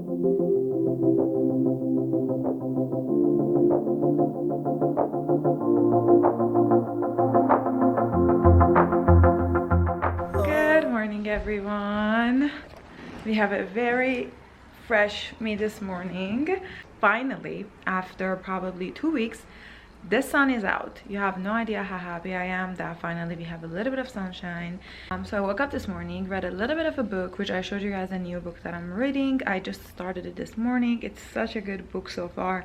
Good morning, everyone. We have a very fresh me this morning. Finally, after probably 2 weeks, the sun is out. You have no idea how happy I am that finally we have a little bit of sunshine. So I woke up this morning, read a little bit of a book, which I showed you guys a new book that I'm reading. I just started it this morning. It's such a good book so far.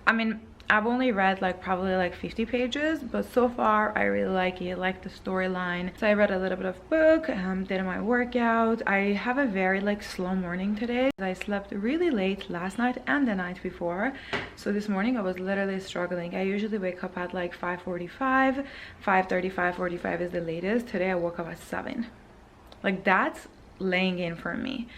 I mean, I've only read like probably like 50 pages, but so far I really like it, like the storyline. So I read a little bit of book, did my workout. I have a very like slow morning today. I slept really late last night and the night before. So this morning I was literally struggling. I usually wake up at like 5:45, 5:30, 5:45 is the latest. Today I woke up at 7. Like that's laying in for me.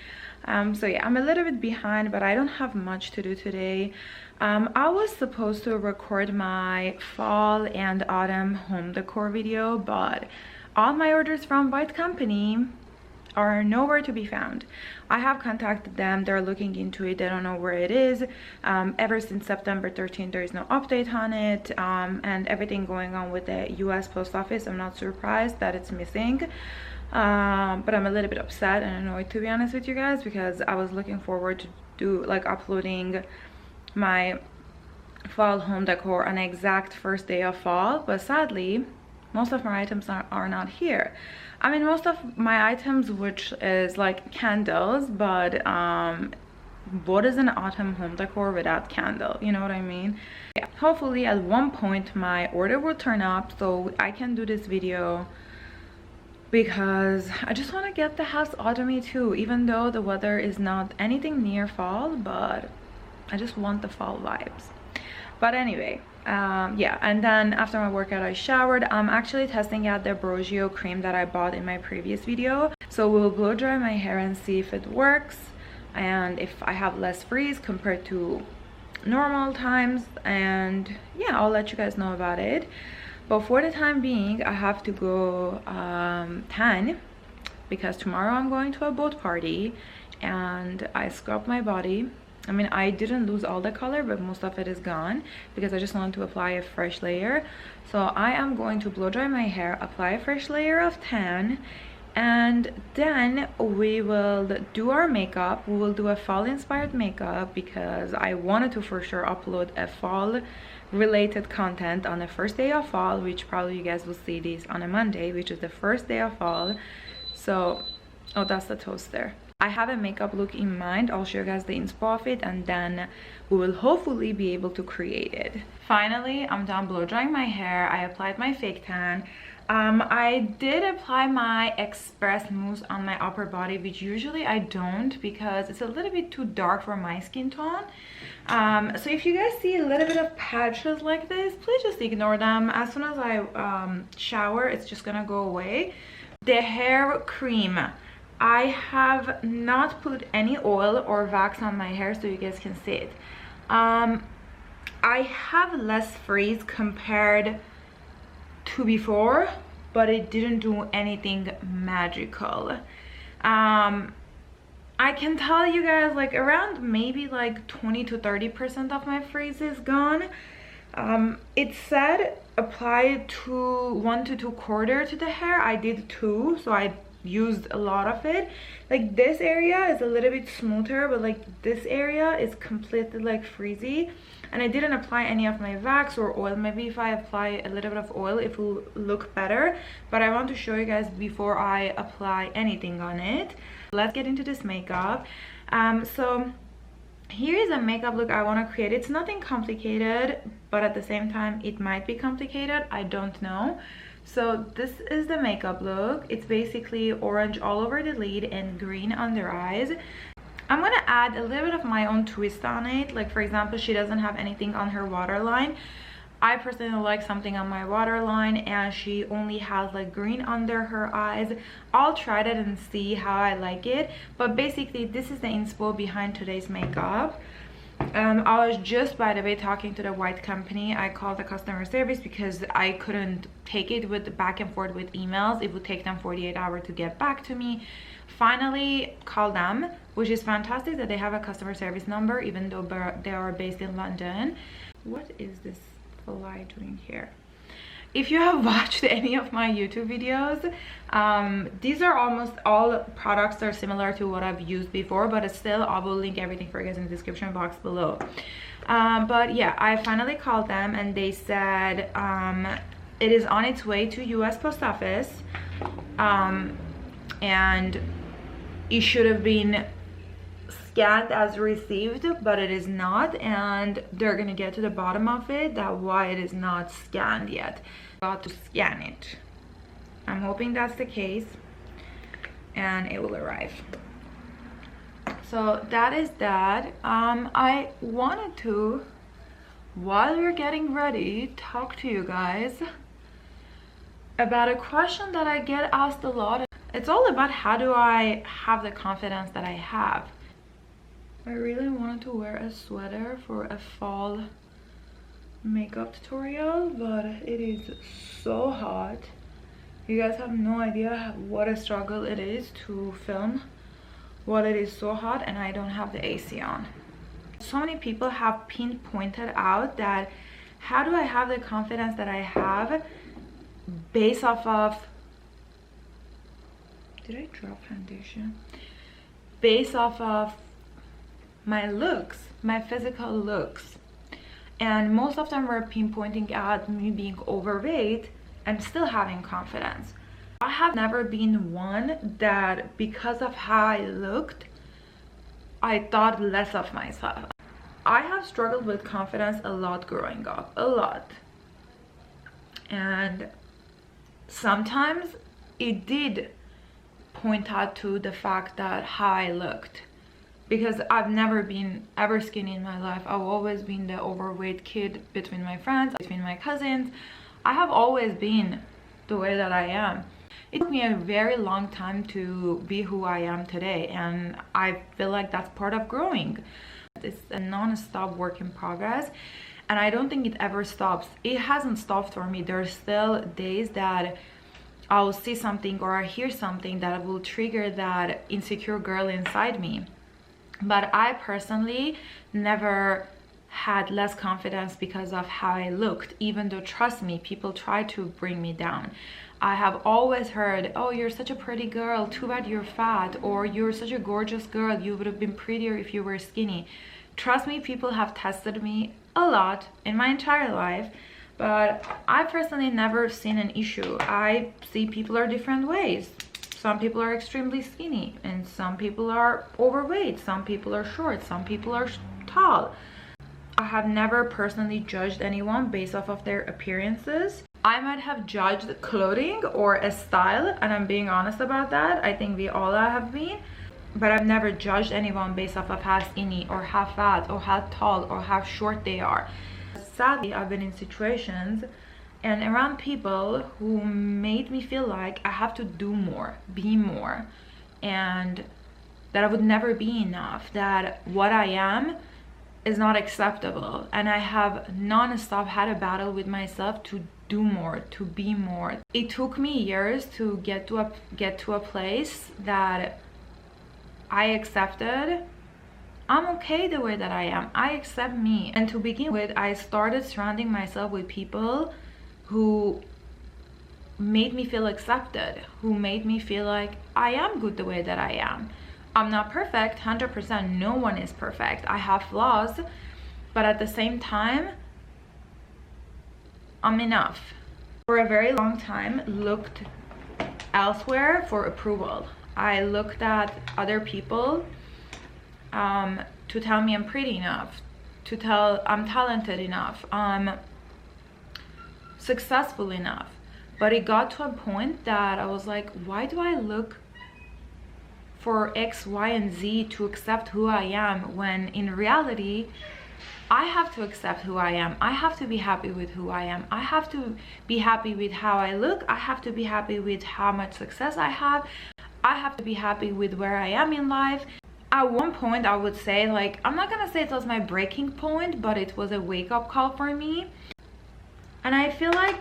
So yeah, I'm a little bit behind, but I don't have much to do today. I was supposed to record my fall and autumn home decor video, but all my orders from White Company are nowhere to be found. I have contacted them, they're looking into it, they don't know where it is. Ever since September 13th there is no update on it, and everything going on with the US Post Office, I'm not surprised that it's missing. But I'm a little bit upset and annoyed, to be honest with you guys, because I was looking forward to do like uploading my fall home decor on the exact first day of fall, but sadly most of my items are not here. I mean, most of my items, which is like candles, but what is an autumn home decor without candle, you know what I mean? Yeah, hopefully at one point my order will turn up so I can do this video, because I just want to get the house autumny too, even though the weather is not anything near fall, but I just want the fall vibes. But anyway, yeah, and then after my workout I showered. I'm actually testing out the Brogio cream that I bought in my previous video, so we'll blow dry my hair and see if it works and if I have less frizz compared to normal times, and yeah, I'll let you guys know about it. But for the time being I have to go tan, because tomorrow I'm going to a boat party and I scrubbed my body. I mean, I didn't lose all the color, but most of it is gone because I just wanted to apply a fresh layer. So I am going to blow dry my hair, apply a fresh layer of tan, and then we will do our makeup. We will do a fall inspired makeup because I wanted to for sure upload a fall related content on the first day of fall, which probably you guys will see this on a Monday, which is the first day of fall. So, oh, that's the toaster. I have a makeup look in mind. I'll show you guys the inspo of it, and then we will hopefully be able to create it. Finally, I'm done blow drying my hair. I applied my fake tan. I did apply my express mousse on my upper body, which usually I don't because it's a little bit too dark for my skin tone. So if you guys see a little bit of patches like this, please just ignore them. As soon as I shower, it's just gonna go away. The hair cream, I have not put any oil or wax on my hair so you guys can see it. I have less frizz compared to before, but it didn't do anything magical. I can tell you guys like around maybe like 20 to 30% of my frizz is gone. It said apply to 1 to 2 quarter to the hair. I did 2, so I used a lot of it. Like this area is a little bit smoother, but like this area is completely like frizzy, and I didn't apply any of my wax or oil. Maybe if I apply a little bit of oil it will look better, but I want to show you guys before I apply anything on it. Let's get into this makeup. So here is a makeup look I want to create. It's nothing complicated, but at the same time it might be complicated, I don't know. So this is the makeup look. It's basically orange all over the lid and green under eyes. I'm gonna add a little bit of my own twist on it. Like for example, she doesn't have anything on her waterline. I personally like something on my waterline, and she only has like green under her eyes. I'll try that and see how I like it, but basically this is the inspo behind today's makeup. I was just, by the way, talking to the White Company. I called the customer service because I couldn't take it with back and forth with emails. It would take them 48 hours to get back to me. Finally called them, which is fantastic that they have a customer service number even though they are based in London. What is this fly doing here? If you have watched any of my YouTube videos, these are almost all products that are similar to what I've used before, but it's still, I will link everything for you guys in the description box below. But yeah, I finally called them and they said it is on its way to US Post Office, and it should have been scanned as received, but it is not, and they're gonna get to the bottom of it, that why it is not scanned yet. Got to scan it. I'm hoping that's the case and it will arrive. So that is that. I wanted to, while we're getting ready, talk to you guys about a question that I get asked a lot. It's all about how do I have the confidence that I have. I really wanted to wear a sweater for a fall makeup tutorial, but it is so hot. You guys have no idea what a struggle it is to film while it is so hot and I don't have the AC on. So many people have pinpointed out that how do I have the confidence that I have based off of, did I drop foundation? Based off of my looks, my physical looks. And most of them were pinpointing out me being overweight and still having confidence. I have never been one that because of how I looked, I thought less of myself. I have struggled with confidence a lot growing up, a lot. And sometimes it did point out to the fact that how I looked. Because I've never been ever skinny in my life. I've always been the overweight kid between my friends, between my cousins. I have always been the way that I am. It took me a very long time to be who I am today, and I feel like that's part of growing. It's a non-stop work in progress, and I don't think it ever stops. It hasn't stopped for me. There's still days that I'll see something or I hear something that will trigger that insecure girl inside me. But I personally never had less confidence because of how I looked, even though, trust me, people try to bring me down. I have always heard, oh, you're such a pretty girl, too bad you're fat, or you're such a gorgeous girl, you would have been prettier if you were skinny. Trust me, people have tested me a lot in my entire life, but I personally never seen an issue. I see people are different ways. Some people are extremely skinny and some people are overweight, some people are short, some people are tall. I have never personally judged anyone based off of their appearances. I might have judged clothing or a style, and I'm being honest about that. I think we all have been. But I've never judged anyone based off of how skinny or how fat or how tall or how short they are. Sadly, I've been in situations and around people who made me feel like I have to do more, be more, and that I would never be enough, that what I am is not acceptable. And I have non-stop had a battle with myself to do more, to be more. It took me years to get to a place that I accepted I'm okay the way that I am. I accept me. And to begin with, I started surrounding myself with people who made me feel accepted, who made me feel like I am good the way that I am. I'm not perfect, 100%. No one is perfect. I have flaws, but at the same time, I'm enough. For a very long time, looked elsewhere for approval. I looked at other people to tell me I'm pretty enough, to tell I'm talented enough, I'm successful enough. But it got to a point that I was like, why do I look for X, Y, and Z to accept who I am, when in reality, I have to accept who I am. I have to be happy with who I am. I have to be happy with how I look. I have to be happy with how much success I have. I have to be happy with where I am in life. At one point, I would say, like, I'm not gonna say it was my breaking point, but it was a wake-up call for me. And I feel like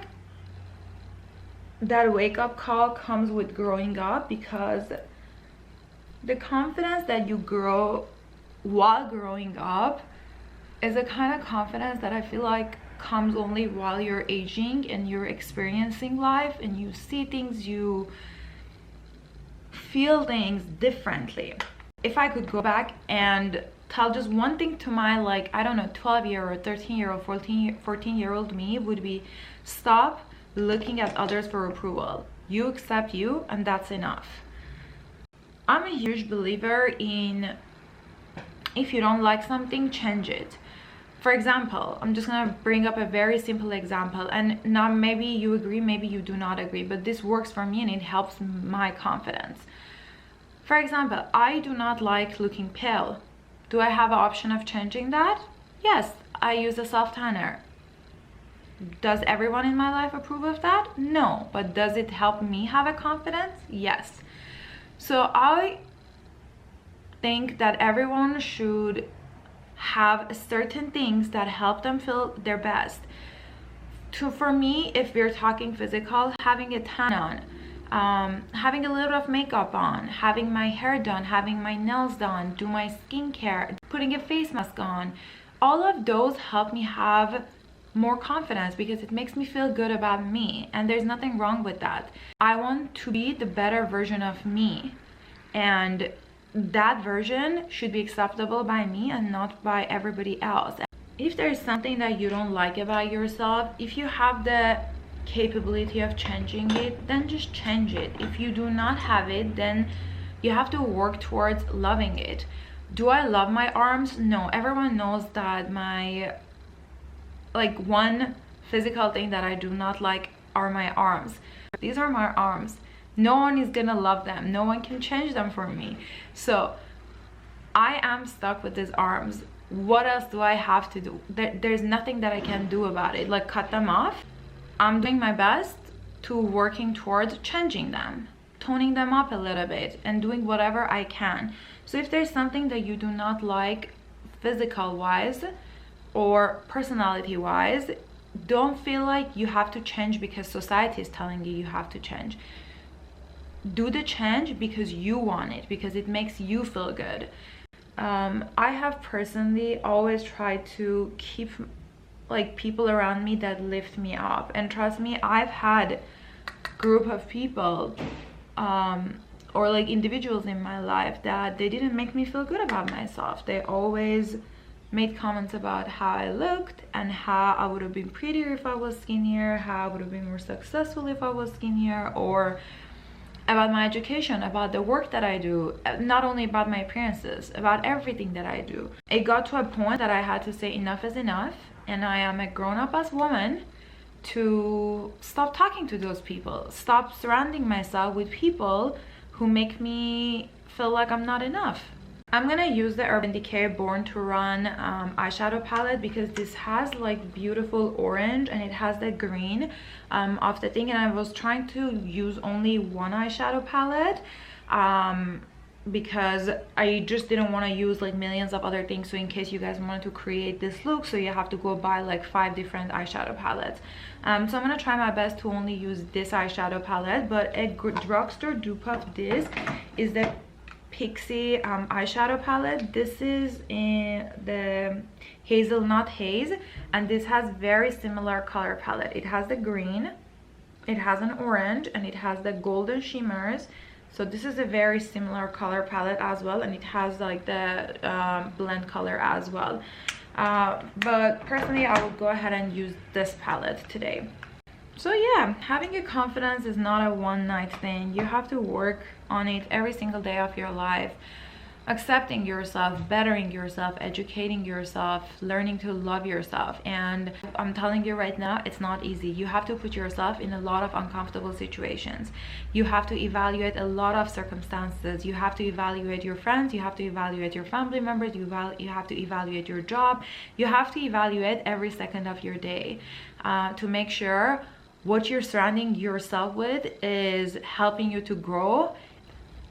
that wake-up call comes with growing up, because The confidence that you grow while growing up is a kind of confidence that I feel like comes only while you're aging and you're experiencing life and you see things, you feel things differently. If I could go back and tell just one thing to my, like, I don't know, 12-year-old, 13-year-old, 14-year-old me, would be stop looking at others for approval. You accept you, and that's enough. I'm a huge believer in, if you don't like something, change it. For example, I'm just gonna bring up a very simple example, and now maybe you agree, maybe you do not agree, but this works for me and it helps my confidence. For example, I do not like looking pale. Do I have an option of changing that? Yes, I use a self tanner. Does everyone in my life approve of that? No, but does it help me have a confidence? Yes. So I think that everyone should have certain things that help them feel their best. For me, if we're talking physical, having a tan on, having a little bit of makeup on, having my hair done, having my nails done, do my skincare, putting a face mask on, all of those help me have more confidence because it makes me feel good about me, and there's nothing wrong with that. I want to be the better version of me, and that version should be acceptable by me and not by everybody else. If there's something that you don't like about yourself, if you have the capability of changing it, then just change it. If you do not have it, then you have to work towards loving it. Do I love my arms? No. Everyone knows that my, like, one physical thing that I do not like are my arms. These are my arms. No one is gonna love them. No one can change them for me. So I am stuck with these arms. What else do I have to do? There's nothing that I can do about it. Like, cut them off? I'm doing my best to working towards changing them, toning them up a little bit, and doing whatever I can. So if there's something that you do not like physical wise or personality wise, don't feel like you have to change because society is telling you have to change. Do the change because you want it, because it makes you feel good. I have personally always tried to keep like people around me that lift me up, and trust me, I've had group of people or like individuals in my life that they didn't make me feel good about myself. They always made comments about how I looked and how I would have been prettier if I was skinnier, how I would have been more successful if I was skinnier, or about my education, about the work that I do, not only about my appearances, about everything that I do. It got to a point that I had to say enough is enough, and I am a grown-up as woman to stop talking to those people, stop surrounding myself with people who make me feel like I'm not enough. I'm gonna use the Urban Decay Born to Run eyeshadow palette because this has like beautiful orange and it has the green of the thing, and I was trying to use only one eyeshadow palette because I just didn't want to use like millions of other things. So in case you guys wanted to create this look, so you have to go buy like 5 different eyeshadow palettes. So I'm gonna try my best to only use this eyeshadow palette, but a drugstore dupe of this is the Pixie eyeshadow palette. This is in the Hazelnut Haze, and this has very similar color palette. It has the green, it has an orange, and it has the golden shimmers. So this is a very similar color palette as well, and it has like the blend color as well. But personally, I would go ahead and use this palette today. So yeah, having a confidence is not a one-night thing. You have to work on it every single day of your life. Accepting yourself, bettering yourself, educating yourself, learning to love yourself. And I'm telling you right now, it's not easy. You have to put yourself in a lot of uncomfortable situations. You have to evaluate a lot of circumstances. You have to evaluate your friends, you have to evaluate your family members, you have to evaluate your job. You have to evaluate every second of your day to make sure what you're surrounding yourself with is helping you to grow.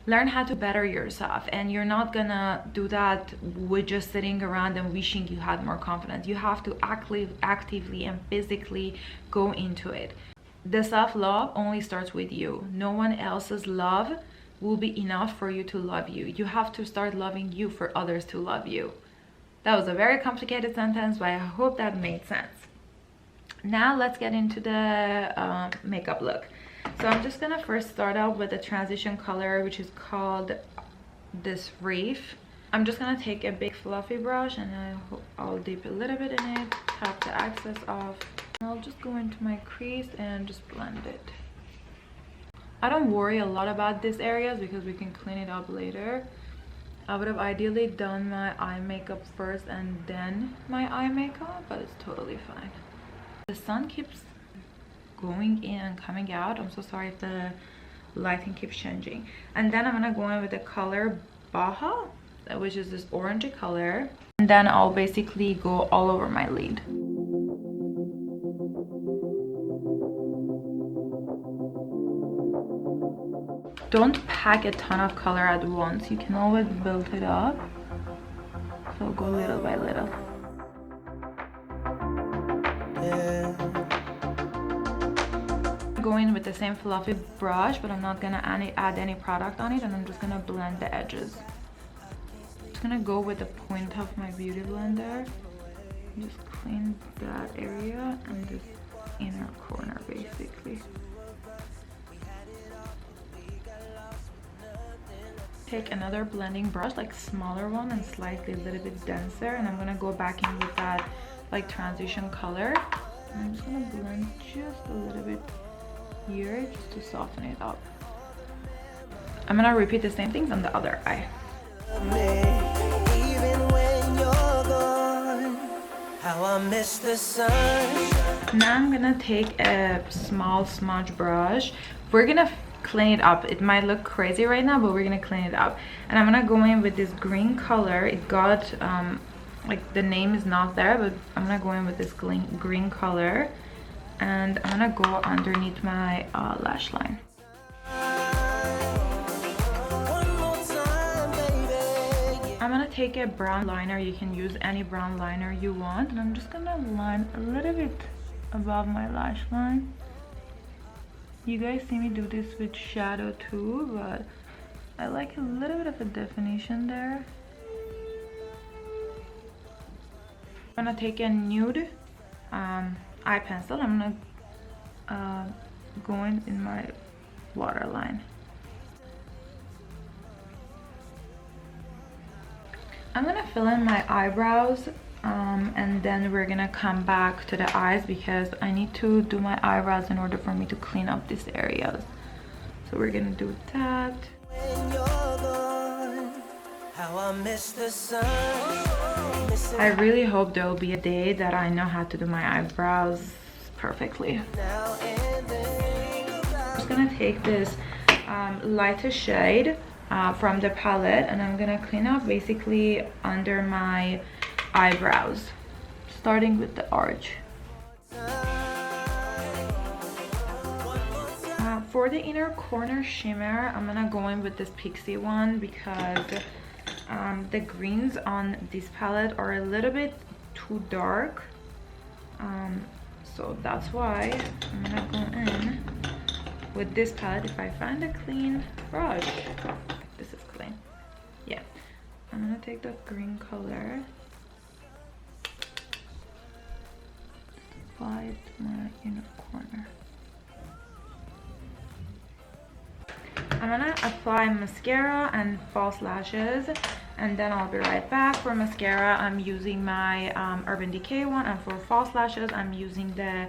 Learn how to better yourself, and you're not gonna do that with just sitting around and wishing you had more confidence. You have to actively and physically go into it. The self-love only starts with you. No one else's love will be enough for you to love you. You have to start loving you for others to love you. That was a very complicated sentence, but I hope that made sense. Now let's get into the makeup look. So I'm just gonna first start out with a transition color, which is called this Reef. I'm just gonna take a big fluffy brush and I'll dip a little bit in it, tap the excess off. I'll just go into my crease and just blend it. I don't worry a lot about these areas because we can clean it up later. I would have ideally done my eye makeup first and then my eye makeup, but it's totally fine. The sun keeps going in and coming out. I'm so sorry if the lighting keeps changing. And then I'm gonna go in with the color Baja, which is this orangey color. And then I'll basically go all over my lid. Don't pack a ton of color at once. You can always build it up. So go little by little. Go in with the same fluffy brush, but I'm not gonna add any product on it, and I'm just gonna blend the edges. Just gonna go with the point of my beauty blender. Just clean that area and this inner corner basically. Take another blending brush, like smaller one and slightly a little bit denser, and I'm gonna go back in with that like transition color. And I'm just gonna blend just a little bit here just to soften it up. I'm gonna repeat the same things on the other eye. Now I'm gonna take a small smudge brush. We're gonna clean it up. It might look crazy right now, but we're gonna clean it up. And I'm gonna go in with this green color. It got like the name is not there, but I'm gonna go in with this green color, and I'm gonna go underneath my lash line. I'm gonna take a brown liner. You can use any brown liner you want, and I'm just gonna line a little bit above my lash line. You guys see me do this with shadow too, but I like a little bit of a definition there. I'm gonna take a nude eye pencil. I'm gonna go in my waterline. I'm gonna fill in my eyebrows, and then we're gonna come back to the eyes because I need to do my eyebrows in order for me to clean up these areas. So we're gonna do that. I really hope there will be a day that I know how to do my eyebrows perfectly. I'm just gonna take this lighter shade from the palette, and I'm gonna clean up basically under my eyebrows, starting with the arch. For the inner corner shimmer, I'm gonna go in with this Pixie one because the greens on this palette are a little bit too dark, so that's why I'm gonna go in with this palette if I find a clean brush. This is clean. Yeah, I'm gonna take the green color, apply it to my inner corner. I'm gonna apply mascara and false lashes, and then I'll be right back. For mascara, I'm using my Urban Decay one, and for false lashes, I'm using the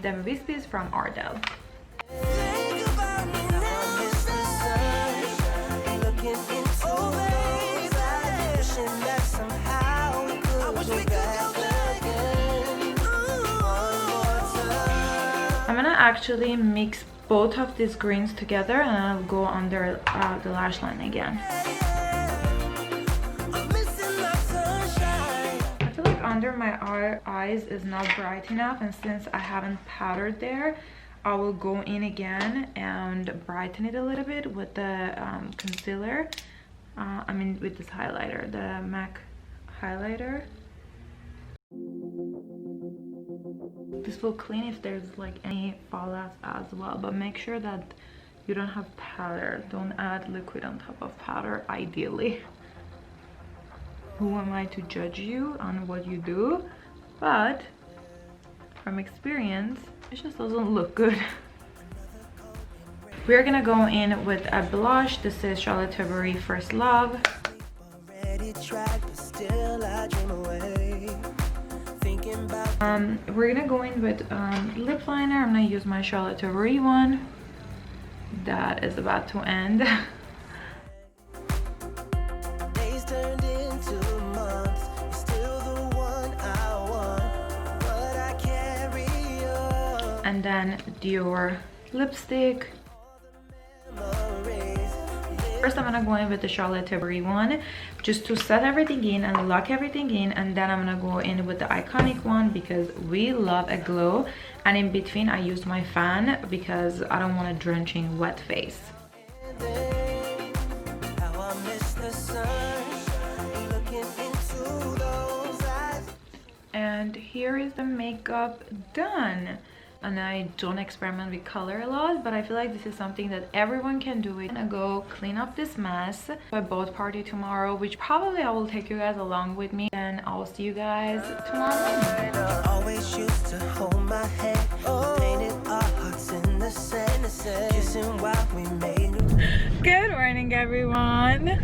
Demi Wispies from Ardell. I'm gonna actually mix both of these greens together, and I'll go under the lash line again. I feel like under my eyes is not bright enough, and since I haven't powdered there, I will go in again and brighten it a little bit with the concealer. I mean with this highlighter, the MAC highlighter. This will clean if there's like any fallouts as well, but make sure that You don't have powder. Don't add liquid on top of powder, ideally. Who am I to judge you on what you do? But from experience, it just doesn't look good. We're gonna go in with a blush. This is Charlotte Tilbury First Love. We're gonna go in with lip liner. I'm gonna use my Charlotte Tilbury one. That is about to end. And then Dior lipstick. First I'm gonna go in with the Charlotte Tilbury one just to set everything in and lock everything in, and then I'm gonna go in with the iconic one because we love a glow, and in between I used my fan because I don't want a drenching wet face. And here is the makeup done. And I don't experiment with color a lot, but I feel like this is something that everyone can do. I'm gonna go clean up this mess for a boat party tomorrow, which probably I will take you guys along with me, and I'll see you guys tomorrow morning. Always used to hold my head, painted our hearts in the sand, kissing while we made. Good morning, everyone.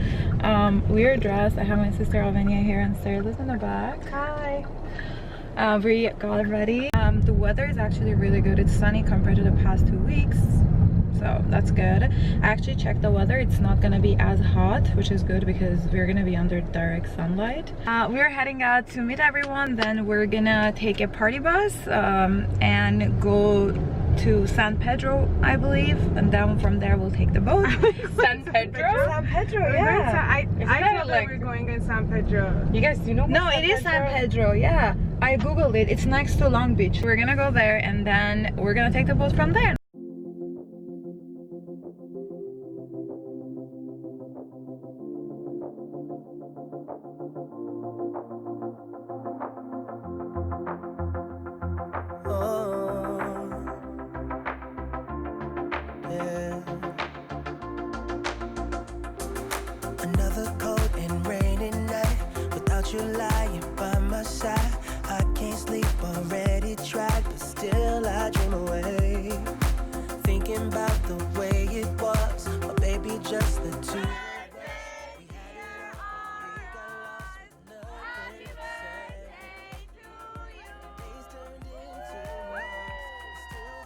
We're dressed. I have my sister Alvenia here and Sarah's in the back. Hi. We got ready. The weather is actually really good. It's sunny compared to the past 2 weeks, so that's good. I actually checked the weather. It's not gonna be as hot, which is good because we're gonna be under direct sunlight. We're heading out to meet everyone. Then we're gonna take a party bus and go to San Pedro, I believe, and then from there we'll take the boat. San Pedro? San Pedro, yeah. I thought that we're going to San Pedro. You guys do know? No, it is San Pedro, yeah. I googled it. It's next to Long Beach. We're gonna go there and then we're gonna take the boat from there. Another cold and rainy night without you lying by my side. I can't sleep, already tried, but still I dream away, thinking about the way it was, but baby, just the two.